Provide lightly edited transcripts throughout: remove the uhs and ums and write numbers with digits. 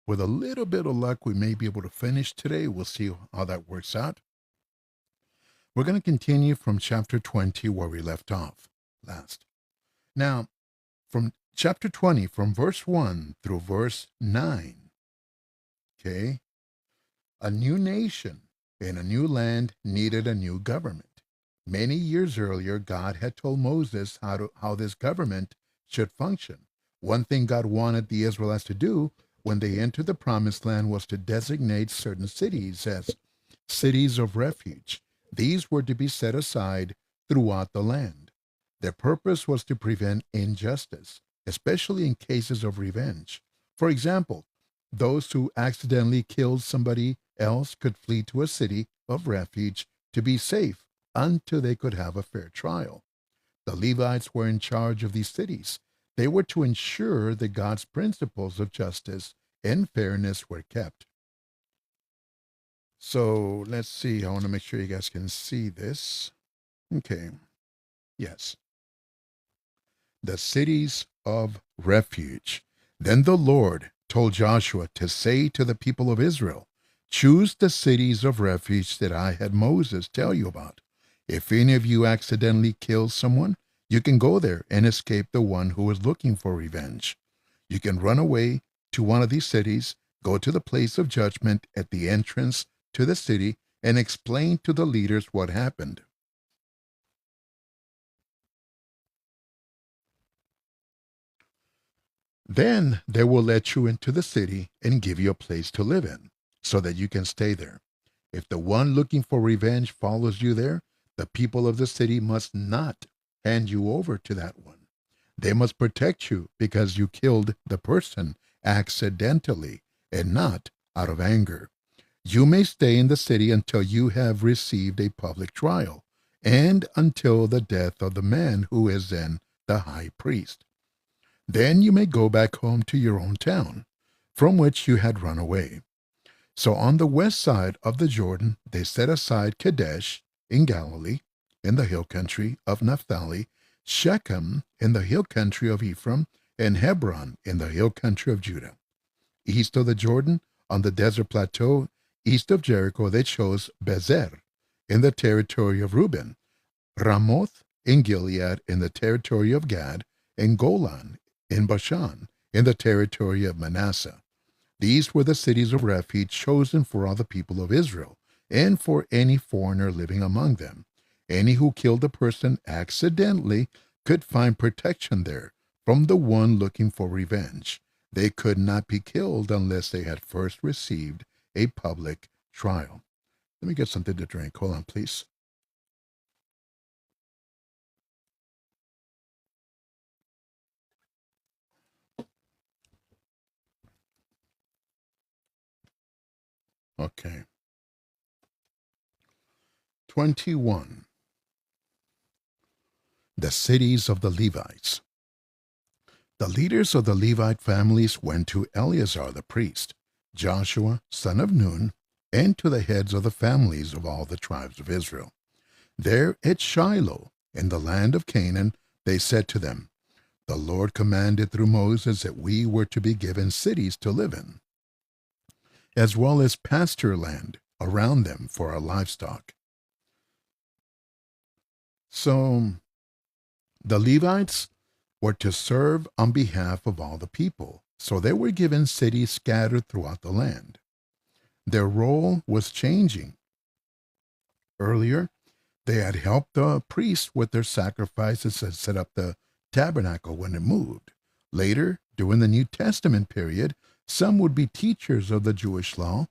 With a little bit of luck, we may be able to finish today. We'll see how that works out. We're going to continue from chapter 20 where we left off last. Now, from chapter 20, from verse 1 through verse 9, okay, a new nation in a new land needed a new government. Many years earlier, God had told Moses how this government should function. One thing God wanted the Israelites to do when they entered the promised land was to designate certain cities as cities of refuge. These were to be set aside throughout the land. Their purpose was to prevent injustice, especially in cases of revenge. For example, those who accidentally killed somebody else could flee to a city of refuge to be safe until they could have a fair trial. The Levites were in charge of these cities. They were to ensure that God's principles of justice and fairness were kept. So let's see. I want to make sure you guys can see this. Okay. Yes. The cities of refuge. Then the Lord told Joshua to say to the people of Israel, choose the cities of refuge that I had Moses tell you about. If any of you accidentally kill someone, you can go there and escape the one who is looking for revenge. You can run away to one of these cities, go to the place of judgment at the entrance to the city, and explain to the leaders what happened. Then they will let you into the city and give you a place to live in, so that you can stay there. If the one looking for revenge follows you there, the people of the city must not hand you over to that one. They must protect you because you killed the person accidentally and not out of anger. You may stay in the city until you have received a public trial and until the death of the man who is then the high priest. Then you may go back home to your own town, from which you had run away. So on the west side of the Jordan, they set aside Kadesh in Galilee, in the hill country of Naphtali, Shechem in the hill country of Ephraim, and Hebron in the hill country of Judah. East of the Jordan, on the desert plateau, east of Jericho, they chose Bezer in the territory of Reuben, Ramoth in Gilead in the territory of Gad, and Golan in Bashan in the territory of Manasseh. These were the cities of refuge chosen for all the people of Israel and for any foreigner living among them. Any who killed a person accidentally could find protection there from the one looking for revenge. They could not be killed unless they had first received a public trial. Let me get something to drink. Hold on, please. Okay. 21. The cities of the Levites. The leaders of the Levite families went to Eleazar the priest, Joshua son of Nun, and to the heads of the families of all the tribes of Israel. There at Shiloh, in the land of Canaan, they said to them, the Lord commanded through Moses that we were to be given cities to live in, as well as pasture land around them for our livestock. So the Levites were to serve on behalf of all the people, so they were given cities scattered throughout the land. Their role was changing. Earlier, they had helped the priests with their sacrifices and set up the tabernacle when it moved. Later, during the New Testament period, some would be teachers of the Jewish law.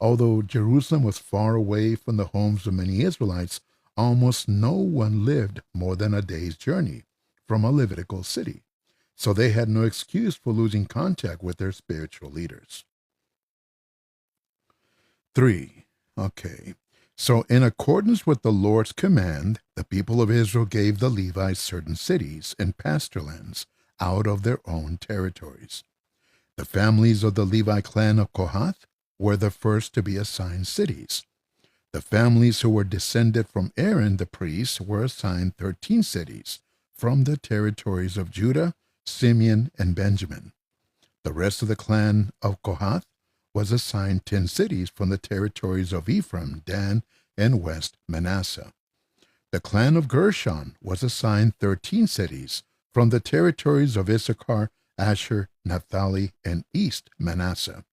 Although Jerusalem was far away from the homes of many Israelites, almost no one lived more than a day's journey from a Levitical city. So they had no excuse for losing contact with their spiritual leaders. 3. Okay. So in accordance with the Lord's command, the people of Israel gave the Levites certain cities and pasture lands out of their own territories. The families of the Levi clan of Kohath were the first to be assigned cities. The families who were descended from Aaron the priest were assigned 13 cities from the territories of Judah, Simeon, and Benjamin. The rest of the clan of Kohath was assigned 10 cities from the territories of Ephraim, Dan, and West Manasseh. The clan of Gershon was assigned 13 cities from the territories of Issachar, Asher, Naphtali, and East Manasseh.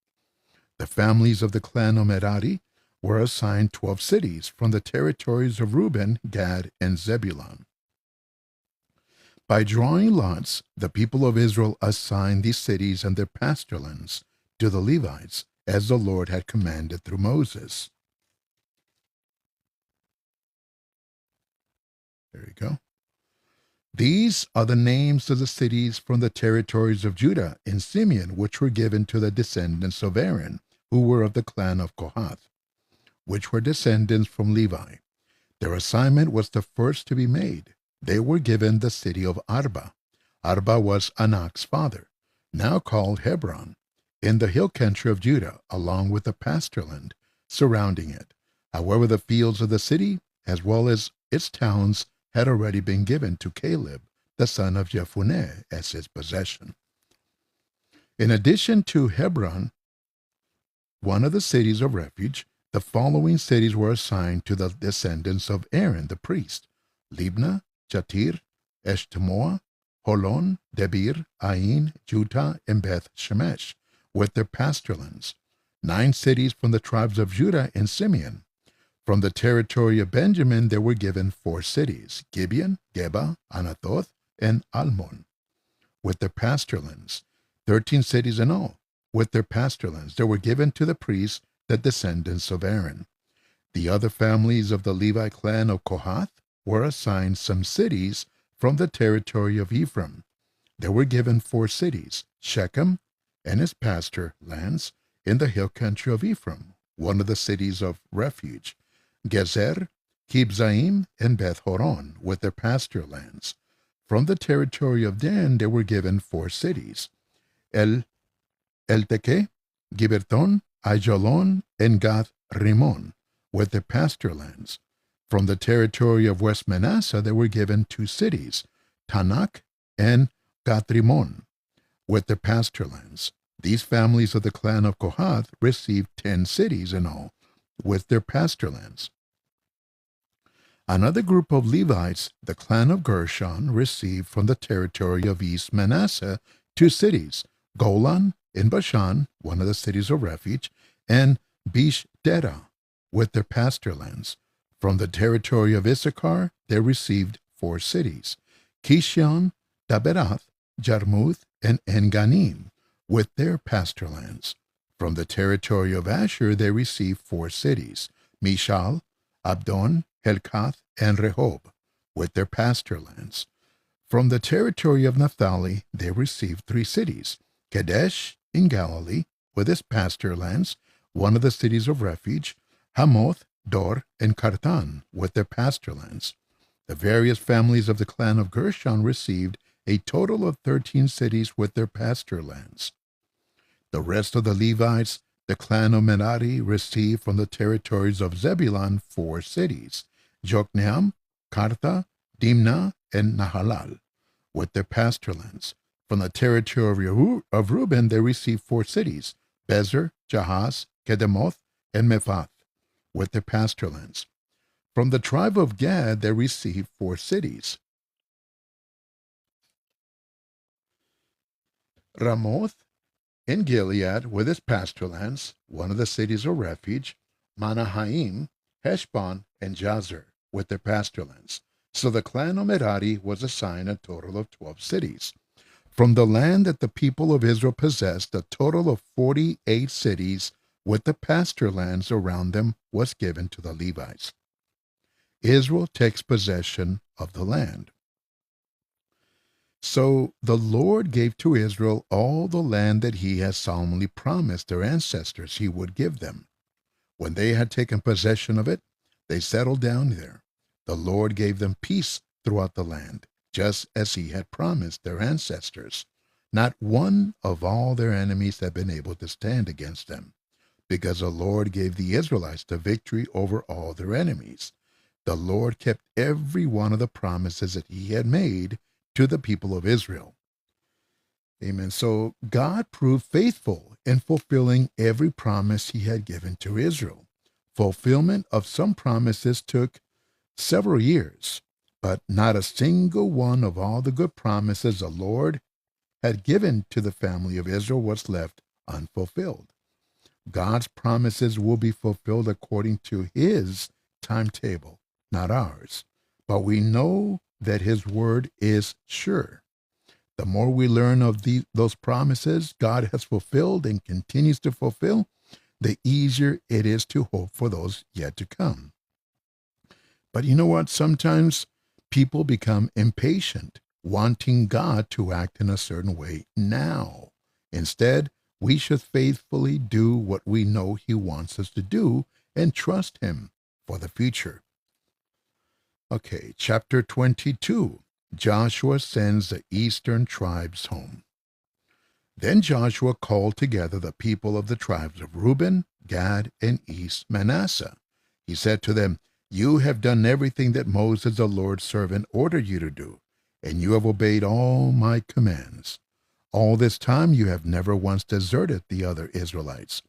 The families of the clan of Merari were assigned 12 cities from the territories of Reuben, Gad, and Zebulun. By drawing lots, the people of Israel assigned these cities and their pasture-lands to the Levites, as the Lord had commanded through Moses. There you go. These are the names of the cities from the territories of Judah and Simeon, which were given to the descendants of Aaron, who were of the clan of Kohath, which were descendants from Levi. Their assignment was the first to be made. They were given the city of Arba. Arba was Anak's father, now called Hebron, in the hill country of Judah, along with the pasture land surrounding it. However, the fields of the city, as well as its towns, had already been given to Caleb, the son of Jephunneh, as his possession. In addition to Hebron, one of the cities of refuge, the following cities were assigned to the descendants of Aaron the priest: Libnah, Jatir, Eshtemoa, Holon, Debir, Ain, Judah, and Beth Shemesh, with their pasture lands. 9 cities from the tribes of Judah and Simeon. From the territory of Benjamin there were given 4 cities: Gibeon, Geba, Anathoth, and Almon, with their pasture lands. 13 cities in all, with their pasture lands. They were given to the priests, the descendants of Aaron. The other families of the Levi clan of Kohath were assigned some cities from the territory of Ephraim. They were given 4 cities: Shechem and its pasture lands in the hill country of Ephraim, one of the cities of refuge; Gezer, Kibzaim, and Beth Horon, with their pasture lands. From the territory of Dan they were given 4 cities: Elteke, Giberton, Aijalon, and Gath Rimon, with their pasture lands. From the territory of West Manasseh they were given 2 cities, Tanakh and Gath Rimon, with their pasture lands. These families of the clan of Kohath received 10 cities in all, with their pasture lands. Another group of Levites, the clan of Gershon, received from the territory of East Manasseh 2 cities, Golan in Bashan, one of the cities of refuge, and Bishdera, with their pasture lands. From the territory of Issachar they received 4 cities, Kishon, Daberath, Jarmuth, and En-Ganim, with their pasture lands. From the territory of Asher they received 4 cities, Mishal, Abdon, Helkath, and Rehob, with their pasture lands. From the territory of Naphtali they received 3 cities, Kadesh in Galilee, with its pasture lands, one of the cities of refuge, Hamoth, Dor, and Kartan, with their pasture lands. The various families of the clan of Gershon received a total of 13 cities with their pasture lands. The rest of the Levites, the clan of Merari, received from the territories of Zebulun 4 cities, Jokneam, Kartha, Dimnah, and Nahalal, with their pasture lands. From the territory of Reuben they received 4 cities, Bezer, Jahaz, Kedemoth, and Mephath, with their pasture lands. From the tribe of Gad they received 4 cities, Ramoth in Gilead, with its pasture lands, one of the cities of refuge, Manahaim, Heshbon, and Jazer, with their pasture lands. So the clan of Merari was assigned a total of 12 cities. From the land that the people of Israel possessed, a total of 48 cities with the pasture lands around them was given to the Levites. Israel takes possession of the land. So the Lord gave to Israel all the land that he had solemnly promised their ancestors he would give them. When they had taken possession of it, they settled down there. The Lord gave them peace throughout the land, just as he had promised their ancestors. Not one of all their enemies had been able to stand against them, because the Lord gave the Israelites the victory over all their enemies. The Lord kept every one of the promises that he had made to the people of Israel. Amen. So God proved faithful in fulfilling every promise he had given to Israel. Fulfillment of some promises took several years, but not a single one of all the good promises the Lord had given to the family of Israel was left unfulfilled. God's promises will be fulfilled according to his timetable, not ours. But we know that his word is sure. The more we learn of those promises God has fulfilled and continues to fulfill, the easier it is to hope for those yet to come. But you know what? Sometimes people become impatient, wanting God to act in a certain way now. Instead, we should faithfully do what we know he wants us to do and trust him for the future. Okay, chapter 22. Joshua sends the eastern tribes home. Then Joshua called together the people of the tribes of Reuben, Gad, and East Manasseh. He said to them, "You have done everything that Moses, the Lord's servant, ordered you to do, and you have obeyed all my commands. All this time you have never once deserted the other Israelites.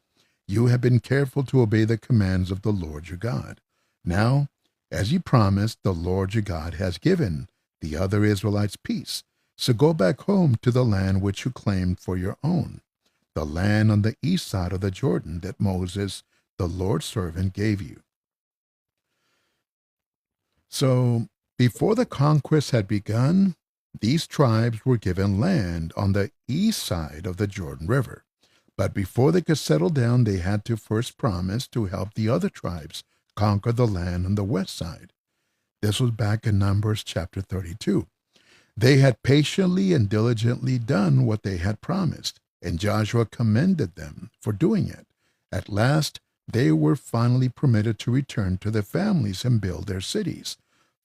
You have been careful to obey the commands of the Lord your God. Now, as you promised, the Lord your God has given the other Israelites peace. So go back home to the land which you claimed for your own, the land on the east side of the Jordan that Moses, the Lord's servant, gave you." So, before the conquest had begun, these tribes were given land on the east side of the Jordan River. But before they could settle down, they had to first promise to help the other tribes conquer the land on the west side. This was back in Numbers chapter 32. They had patiently and diligently done what they had promised, and Joshua commended them for doing it. At last, they were finally permitted to return to their families and build their cities.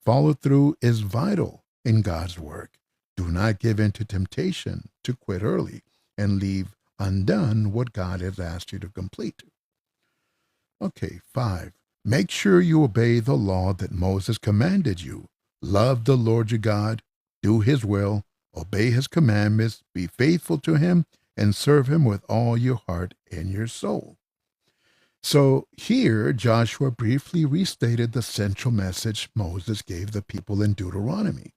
Follow through is vital in God's work. Do not give in to temptation to quit early and leave undone what God has asked you to complete. Okay, 5. Make sure you obey the law that Moses commanded you. Love the Lord your God, do his will, obey his commandments, be faithful to him, and serve him with all your heart and your soul. So here, Joshua briefly restated the central message Moses gave the people in Deuteronomy.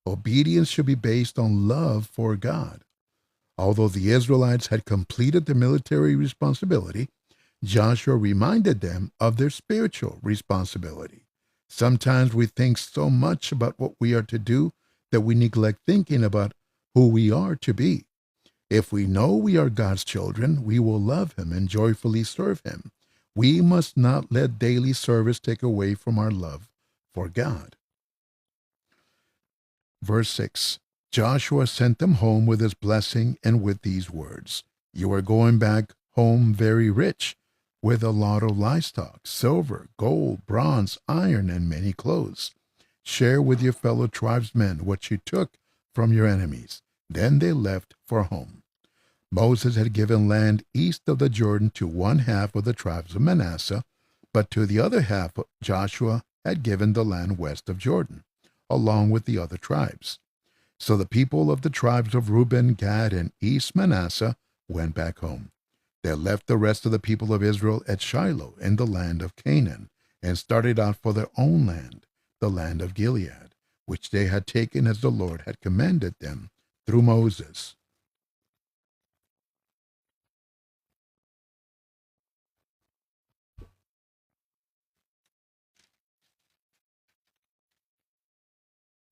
Obedience should be based on love for God. Although the Israelites had completed the military responsibility, Joshua reminded them of their spiritual responsibility. Sometimes we think so much about what we are to do that we neglect thinking about who we are to be. If we know we are God's children, we will love him and joyfully serve him. We must not let daily service take away from our love for God. Verse 6. Joshua sent them home with his blessing and with these words, "You are going back home very rich, with a lot of livestock, silver, gold, bronze, iron, and many clothes. Share with your fellow tribesmen what you took from your enemies." Then they left for home. Moses had given land east of the Jordan to one half of the tribes of Manasseh, but to the other half Joshua had given the land west of Jordan, along with the other tribes. So the people of the tribes of Reuben, Gad, and East Manasseh went back home. They left the rest of the people of Israel at Shiloh in the land of Canaan and started out for their own land, the land of Gilead, which they had taken as the Lord had commanded them through Moses.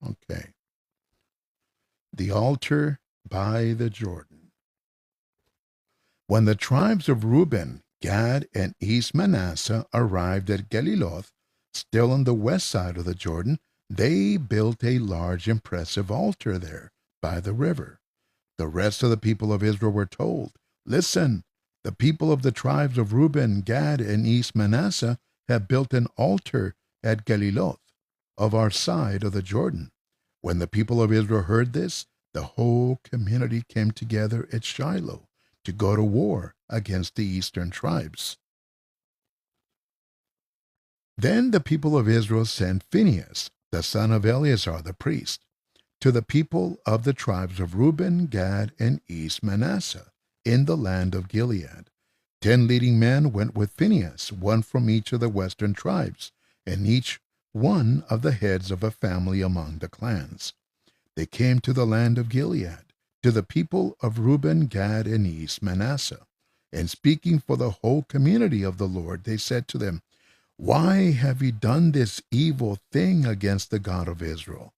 Okay. The altar by the Jordan. When the tribes of Reuben, Gad, and East Manasseh arrived at Geliloth, still on the west side of the Jordan, they built a large, impressive altar there by the river. The rest of the people of Israel were told, "Listen, the people of the tribes of Reuben, Gad, and East Manasseh have built an altar at Geliloth of our side of the Jordan." When the people of Israel heard this, the whole community came together at Shiloh to go to war against the eastern tribes. Then the people of Israel sent Phinehas, the son of Eleazar the priest. to the people of the tribes of Reuben, Gad, and East Manasseh, in the land of Gilead. 10 leading men went with Phinehas, one from each of the western tribes, and each one of the heads of a family among the clans. They came to the land of Gilead, to the people of Reuben, Gad, and East Manasseh. And speaking for the whole community of the Lord, they said to them, "Why have you done this evil thing against the God of Israel?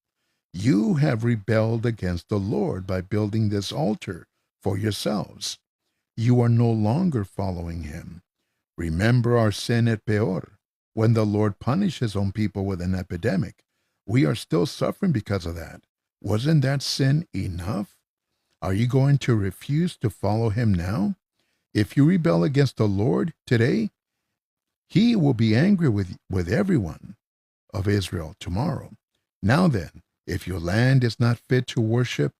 You have rebelled against the Lord by building this altar for yourselves. You are no longer following him. Remember our sin at Peor, when the Lord punished his own people with an epidemic. We are still suffering because of that. Wasn't that sin enough? Are you going to refuse to follow him now? If you rebel against the Lord today, he will be angry with everyone of Israel tomorrow. Now then, if your land is not fit to worship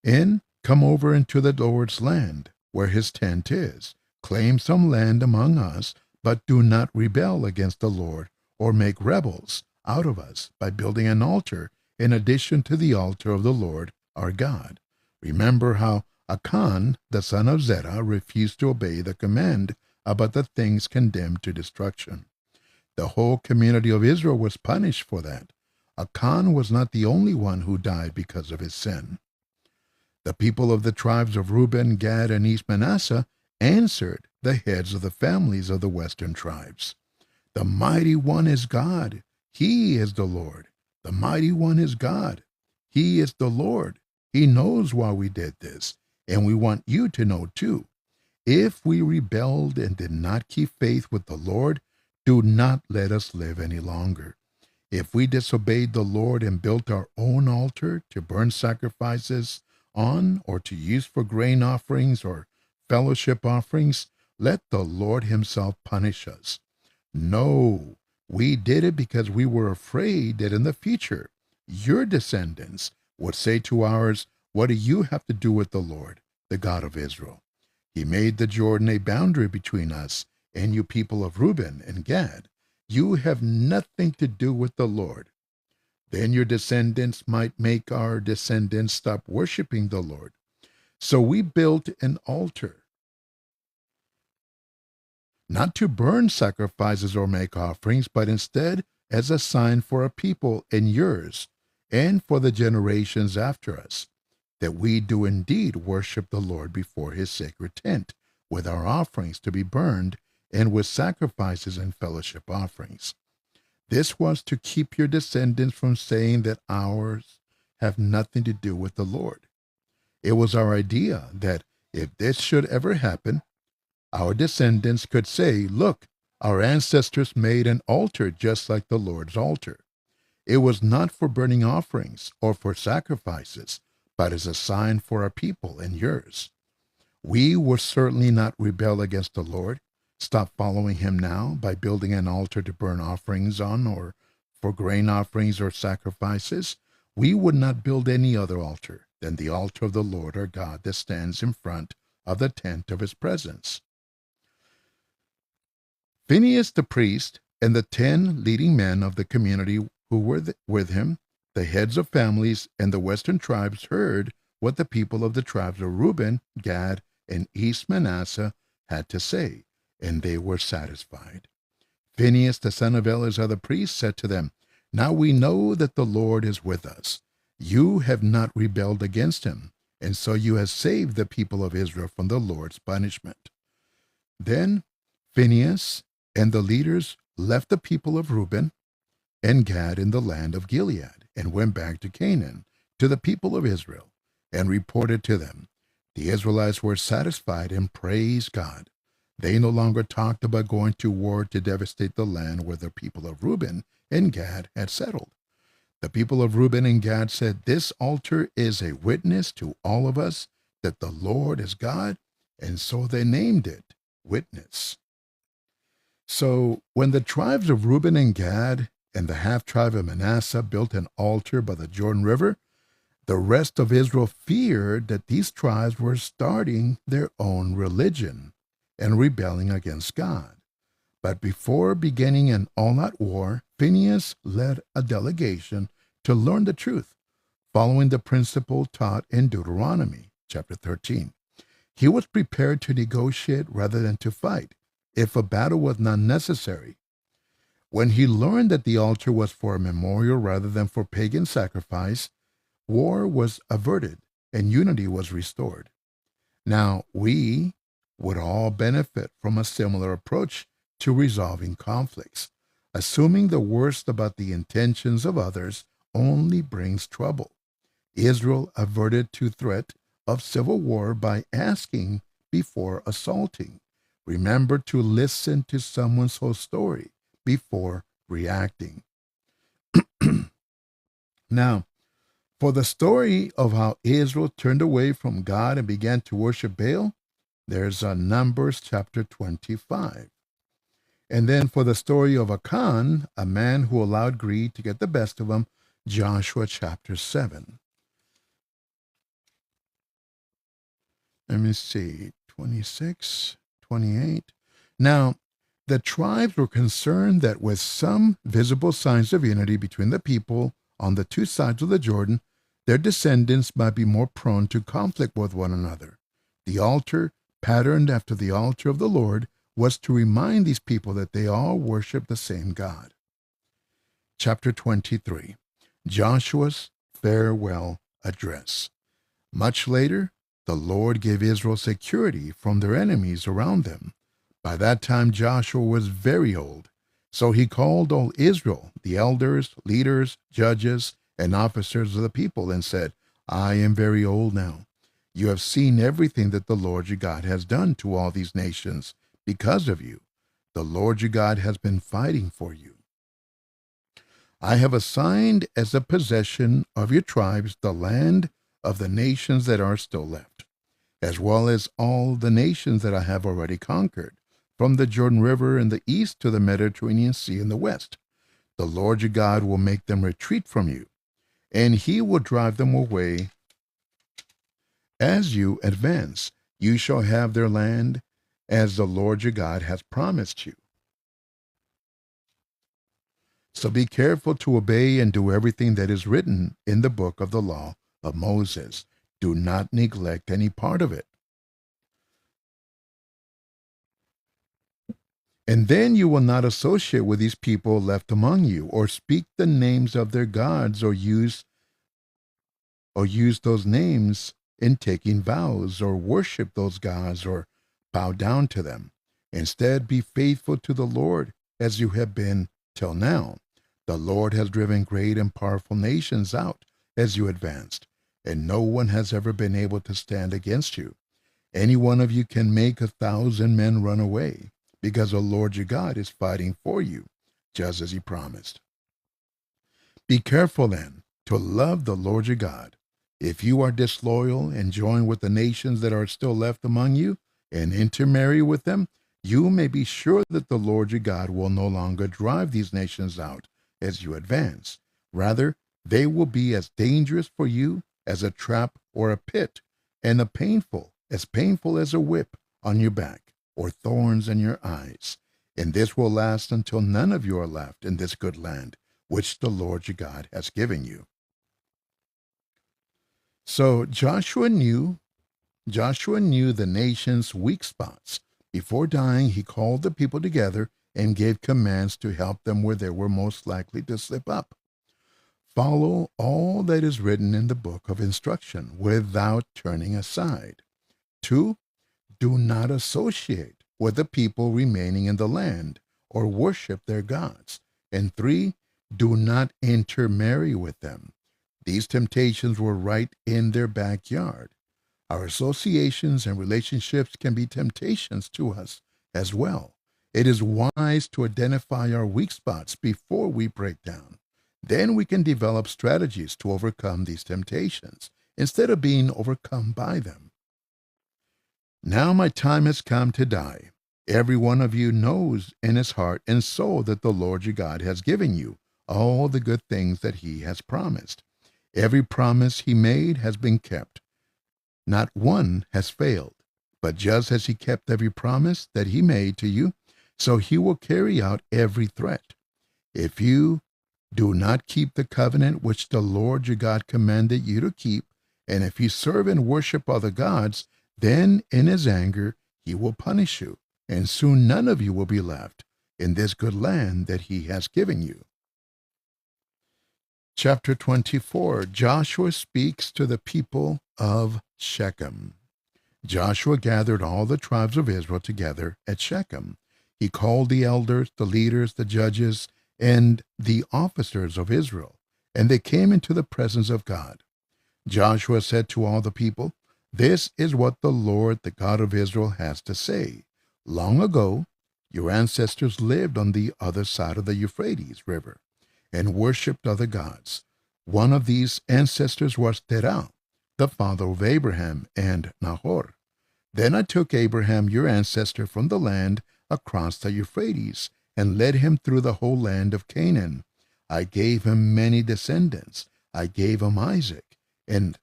in, come over into the Lord's land, where his tent is. Claim some land among us, but do not rebel against the Lord or make rebels out of us by building an altar in addition to the altar of the Lord our God. Remember how Achan, the son of Zerah, refused to obey the command about the things condemned to destruction. The whole community of Israel was punished for that. Achan was not the only one who died because of his sin. The people of the tribes of Reuben, Gad, and East Manasseh answered the heads of the families of the western tribes. The mighty one is God. He is the Lord. The mighty one is God. He is the Lord. He knows why we did this, and we want you to know too. If we rebelled and did not keep faith with the Lord, do not let us live any longer. If we disobeyed the Lord and built our own altar to burn sacrifices on, or to use for grain offerings or fellowship offerings, let the Lord himself punish us. No, we did it because we were afraid that in the future your descendants would say to ours, "What do you have to do with the Lord, the God of Israel? He made the Jordan a boundary between us and you people of Reuben and Gad. You have nothing to do with the Lord." Then your descendants might make our descendants stop worshiping the Lord. So we built an altar, not to burn sacrifices or make offerings, but instead as a sign for our people and yours, and for the generations after us, that we do indeed worship the Lord before his sacred tent, with our offerings to be burned, and with sacrifices and fellowship offerings. This was to keep your descendants from saying that ours have nothing to do with the Lord. It was our idea that if this should ever happen, our descendants could say, "Look, our ancestors made an altar just like the Lord's altar." It was not for burning offerings or for sacrifices, but as a sign for our people and yours. We will certainly not rebel against the Lord, stop following him now by building an altar to burn offerings on or for grain offerings or sacrifices. We would not build any other altar than the altar of the Lord our God that stands in front of the tent of his presence. Phinehas the priest and the 10 leading men of the community who were with him, the heads of families and the western tribes, heard what the people of the tribes of Reuben, Gad, and East Manasseh had to say, and they were satisfied. Phinehas the son of Eleazar the priest said to them, "Now we know that the Lord is with us. You have not rebelled against him, and so you have saved the people of Israel from the Lord's punishment." Then Phinehas and the leaders left the people of Reuben and Gad in the land of Gilead and went back to Canaan, to the people of Israel, and reported to them. The Israelites were satisfied and praised God. They no longer talked about going to war to devastate the land where the people of Reuben and Gad had settled. The people of Reuben and Gad said, "This altar is a witness to all of us that the Lord is God," and so they named it Witness. So when the tribes of Reuben and Gad and the half-tribe of Manasseh built an altar by the Jordan River, the rest of Israel feared that these tribes were starting their own religion and rebelling against God. But before beginning an all-out war, Phinehas led a delegation to learn the truth. following the principle taught in Deuteronomy chapter 13. He was prepared to negotiate rather than to fight, if a battle was not necessary. When he learned that the altar was for a memorial rather than for pagan sacrifice, war was averted and unity was restored. Now, we would all benefit from a similar approach to resolving conflicts. Assuming the worst about the intentions of others only brings trouble. Israel averted to threat of civil war by asking before assaulting. Remember to listen to someone's whole story before reacting. Now, for the story of how Israel turned away from God and began to worship Baal, there's Numbers chapter 25. And then for the story of Achan, a man who allowed greed to get the best of him, Joshua chapter 7. Let me see, 26, 28. Now, the tribes were concerned that with some visible signs of unity between the people on the two sides of the Jordan, their descendants might be more prone to conflict with one another. The altar, patterned after the altar of the Lord, was to remind these people that they all worship the same God. Chapter 23. Joshua's farewell address. Much later, the Lord gave Israel security from their enemies around them. By that time, Joshua was very old. So he called all Israel, the elders, leaders, judges, and officers of the people, and said, I am very old now. You have seen everything that the Lord your God has done to all these nations because of you. The Lord your God has been fighting for you. I have assigned as a possession of your tribes the land of the nations that are still left, as well as all the nations that I have already conquered, from the Jordan River in the east to the Mediterranean Sea in the west. The Lord your God will make them retreat from you, and he will drive them away as you advance. You shall have their land as the Lord your God has promised you. So be careful to obey and do everything that is written in the book of the law of Moses. Do not neglect any part of it. And then you will not associate with these people left among you, or speak the names of their gods, or use those names in taking vows, or worship those gods, or bow down to them. Instead, be faithful to the Lord as you have been till now. The Lord has driven great and powerful nations out as you advanced, and no one has ever been able to stand against you. Any one of you can make 1,000 men run away, because the Lord your God is fighting for you, just as he promised. Be careful then to love the Lord your God. If you are disloyal and join with the nations that are still left among you and intermarry with them, you may be sure that the Lord your God will no longer drive these nations out as you advance. Rather, they will be as dangerous for you as a trap or a pit, and as painful as a whip on your back or thorns in your eyes. And this will last until none of you are left in this good land, which the Lord your God has given you. So Joshua knew the nation's weak spots. Before dying, he called the people together and gave commands to help them where they were most likely to slip up. Follow all that is written in the book of instruction without turning aside. 2. Do not associate with the people remaining in the land or worship their gods. And 3. Do not intermarry with them. These temptations were right in their backyard. Our associations and relationships can be temptations to us as well. It is wise to identify our weak spots before we break down. Then we can develop strategies to overcome these temptations instead of being overcome by them. Now my time has come to die. Every one of you knows in his heart and soul that the Lord your God has given you all the good things that he has promised. Every promise he made has been kept. Not one has failed. But just as he kept every promise that he made to you, so he will carry out every threat. If you Do not keep the covenant which the Lord your God commanded you to keep, and if you serve and worship other gods, then in his anger he will punish you, and soon none of you will be left in this good land that he has given you. Chapter 24, Joshua speaks to the people of Shechem. Joshua gathered all the tribes of Israel together at Shechem. He called the elders, the leaders, the judges, and the officers of Israel, and they came into the presence of God. Joshua said to all the people, "This is what the Lord, the God of Israel, has to say. Long ago, your ancestors lived on the other side of the Euphrates River and worshipped other gods. One of these ancestors was Terah, the father of Abraham and Nahor. Then I took Abraham, your ancestor, from the land across the Euphrates and led him through the whole land of Canaan. I gave him many descendants. I gave him Isaac and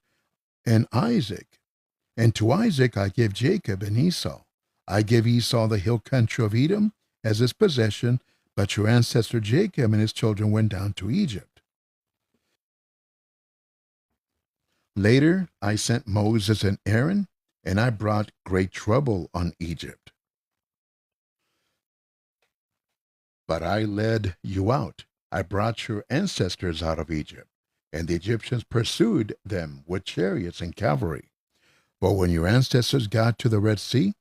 Isaac. And to Isaac I gave Jacob and Esau. I gave Esau the hill country of Edom as his possession, but your ancestor Jacob and his children went down to Egypt. Later I sent Moses and Aaron, and I brought great trouble on Egypt. But I led you out. I brought your ancestors out of Egypt, and the Egyptians pursued them with chariots and cavalry. But when your ancestors got to the Red Sea,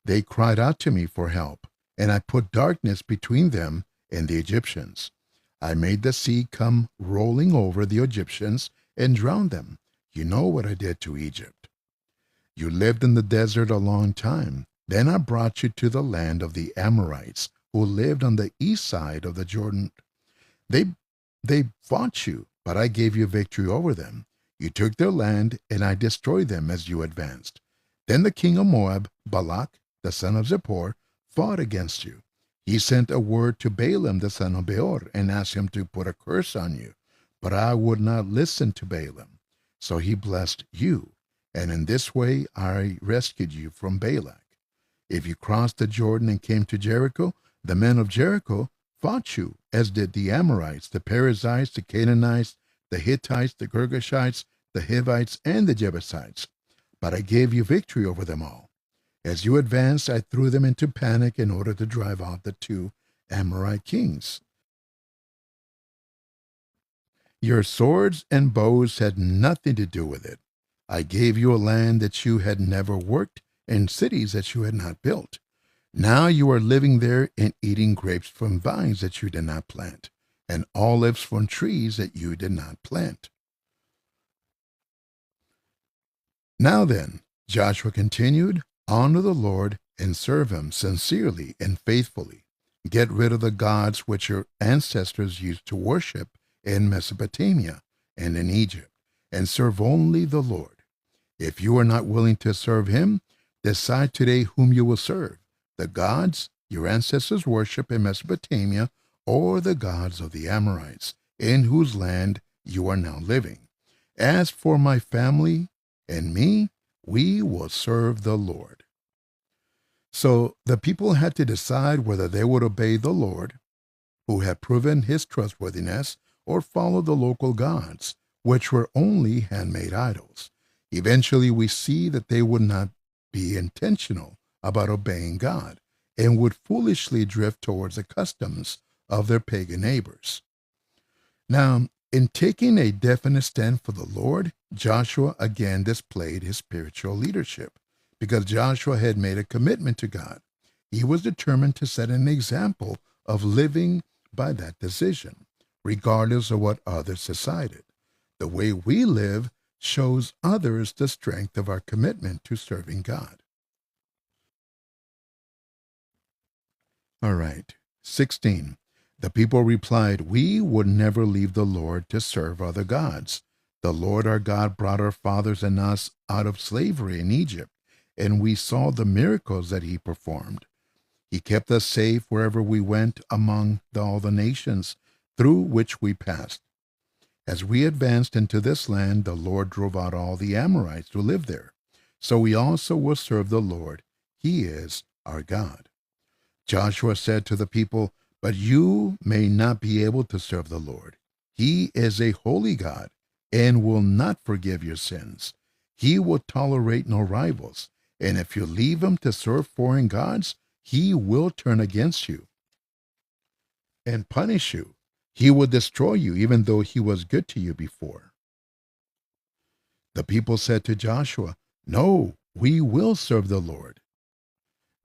they cried out to me for help, and I put darkness between them and the Egyptians. I made the sea come rolling over the Egyptians and drowned them. You know what I did to Egypt. You lived in the desert a long time. Then I brought you to the land of the Amorites, who lived on the east side of the Jordan. They fought you, but I gave you victory over them. You took their land, and I destroyed them as you advanced. Then the king of Moab, Balak, the son of Zippor, fought against you. He sent a word to Balaam, the son of Beor, and asked him to put a curse on you. But I would not listen to Balaam. So he blessed you, and in this way I rescued you from Balak. If you crossed the Jordan and came to Jericho, the men of Jericho fought you, as did the Amorites, the Perizzites, the Canaanites, the Hittites, the Girgashites, the Hivites, and the Jebusites. But I gave you victory over them all. As you advanced, I threw them into panic in order to drive out the two Amorite kings. Your swords and bows had nothing to do with it. I gave you a land that you had never worked and cities that you had not built. Now you are living there and eating grapes from vines that you did not plant, and olives from trees that you did not plant. Now then, Joshua continued, honor the Lord and serve him sincerely and faithfully. Get rid of the gods which your ancestors used to worship in Mesopotamia and in Egypt, and serve only the Lord. If you are not willing to serve him, decide today whom you will serve, the gods your ancestors worship in Mesopotamia, or the gods of the Amorites, in whose land you are now living. As for my family and me, we will serve the Lord. So the people had to decide whether they would obey the Lord, who had proven his trustworthiness, or follow the local gods, which were only handmade idols. Eventually, we see that they would not be intentional about obeying God and would foolishly drift towards the customs of their pagan neighbors. Now, in taking a definite stand for the Lord, Joshua again displayed his spiritual leadership because Joshua had made a commitment to God. He was determined to set an example of living by that decision, regardless of what others decided. The way we live shows others the strength of our commitment to serving God. All right. 16. The people replied, we would never leave the Lord to serve other gods. The Lord our God brought our fathers and us out of slavery in Egypt, and we saw the miracles that he performed. He kept us safe wherever we went among all the nations through which we passed. As we advanced into this land, the Lord drove out all the Amorites who lived there. So we also will serve the Lord. He is our God. Joshua said to the people, but you may not be able to serve the Lord. He is a holy God and will not forgive your sins. He will tolerate no rivals, and if you leave him to serve foreign gods, he will turn against you and punish you. He will destroy you, even though he was good to you before. The people said to Joshua, "No, we will serve the Lord."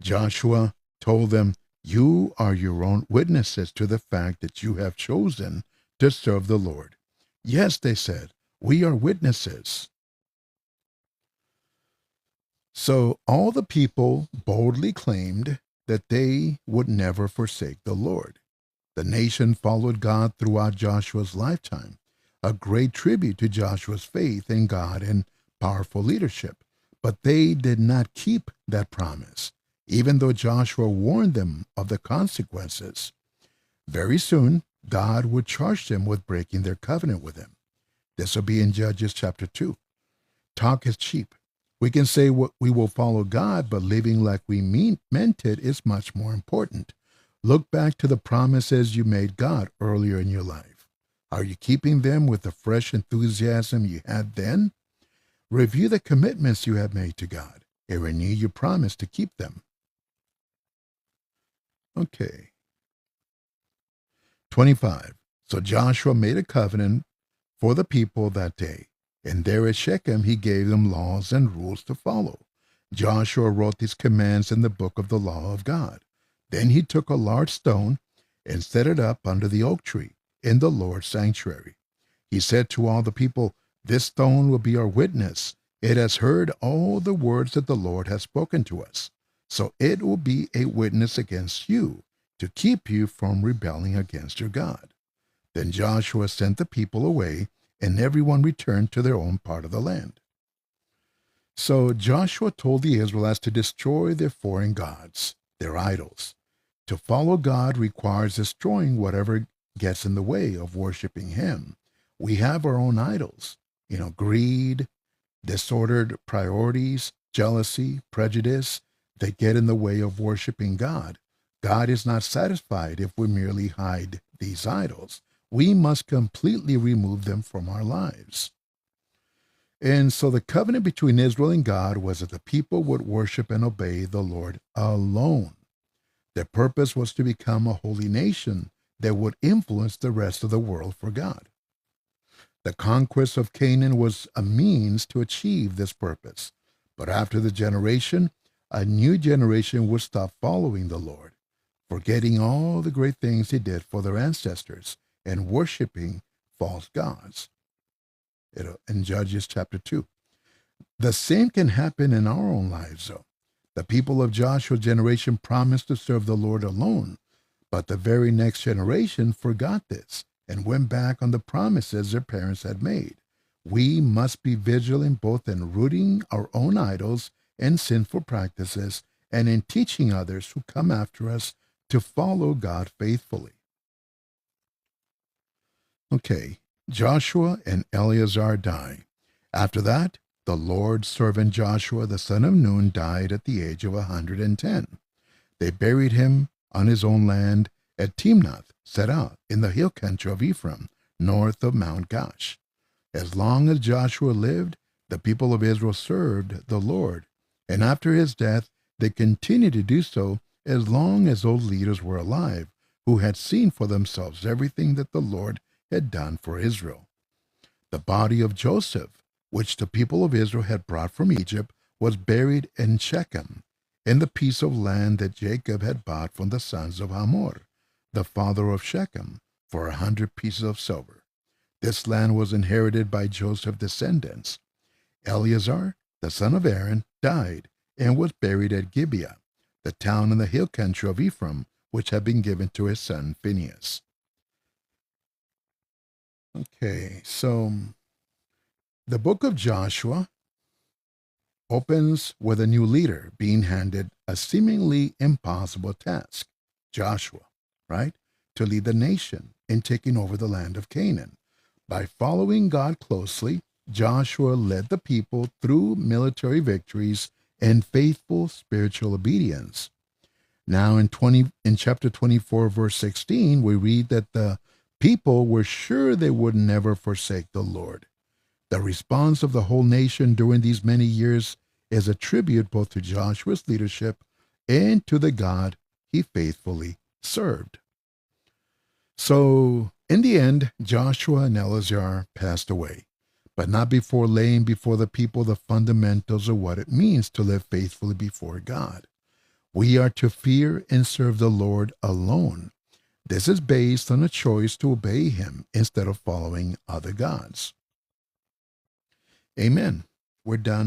Joshua told them, "You are your own witnesses to the fact that you have chosen to serve the Lord." "Yes," they said, "we are witnesses." So all the people boldly claimed that they would never forsake the Lord. The nation followed God throughout Joshua's lifetime, a great tribute to Joshua's faith in God and powerful leadership. But they did not keep that promise, even though Joshua warned them of the consequences. Very soon, God would charge them with breaking their covenant with him. This will be in Judges chapter 2. Talk is cheap. We can say what we will follow God, but living like we meant it is much more important. Look back to the promises you made God earlier in your life. Are you keeping them with the fresh enthusiasm you had then? Review the commitments you have made to God and renew your promise to keep them. Okay. 25. So Joshua made a covenant for the people that day, and there at Shechem he gave them laws and rules to follow. Joshua wrote these commands in the book of the law of God. Then he took a large stone and set it up under the oak tree in the Lord's sanctuary. He said to all the people, "This stone will be our witness. It has heard all the words that the Lord has spoken to us. So it will be a witness against you to keep you from rebelling against your God." Then Joshua sent the people away, and everyone returned to their own part of the land. So Joshua told the Israelites to destroy their foreign gods, their idols. To follow God requires destroying whatever gets in the way of worshiping him. We have our own idols, greed, disordered priorities, jealousy, prejudice that get in the way of worshiping God. God is not satisfied if we merely hide these idols. We must completely remove them from our lives. And so the covenant between Israel and God was that the people would worship and obey the Lord alone. Their purpose was to become a holy nation that would influence the rest of the world for God. The conquest of Canaan was a means to achieve this purpose. But after the generation, a new generation would stop following the Lord, forgetting all the great things he did for their ancestors and worshiping false gods. In Judges chapter 2. The same can happen in our own lives, though. The people of Joshua's generation promised to serve the Lord alone, but the very next generation forgot this and went back on the promises their parents had made. We must be vigilant both in rooting our own idols and sinful practices and in teaching others who come after us to follow God faithfully. Okay, Joshua and Eleazar die. After that, the Lord's servant Joshua, the son of Nun, died at the age of 110. They buried him on his own land at Timnath Serah in the hill country of Ephraim, north of Mount Gaash. As long as Joshua lived, the people of Israel served the Lord, and after his death, they continued to do so as long as those leaders were alive, who had seen for themselves everything that the Lord had done for Israel. The body of Joseph, which the people of Israel had brought from Egypt, was buried in Shechem, in the piece of land that Jacob had bought from the sons of Hamor, the father of Shechem, for 100 pieces of silver. This land was inherited by Joseph's descendants. Eleazar, the son of Aaron, died and was buried at Gibeah, the town in the hill country of Ephraim, which had been given to his son Phinehas. Okay, so the book of Joshua opens with a new leader being handed a seemingly impossible task, Joshua, right, to lead the nation in taking over the land of Canaan. By following God closely, Joshua led the people through military victories and faithful spiritual obedience. Now in chapter 24, verse 16, we read that the People were sure they would never forsake the Lord. The response of the whole nation during these many years is a tribute both to Joshua's leadership and to the God he faithfully served. So, in the end, Joshua and Eleazar passed away, but not before laying before the people the fundamentals of what it means to live faithfully before God. We are to fear and serve the Lord alone. This is based on a choice to obey him instead of following other gods. Amen. We're done.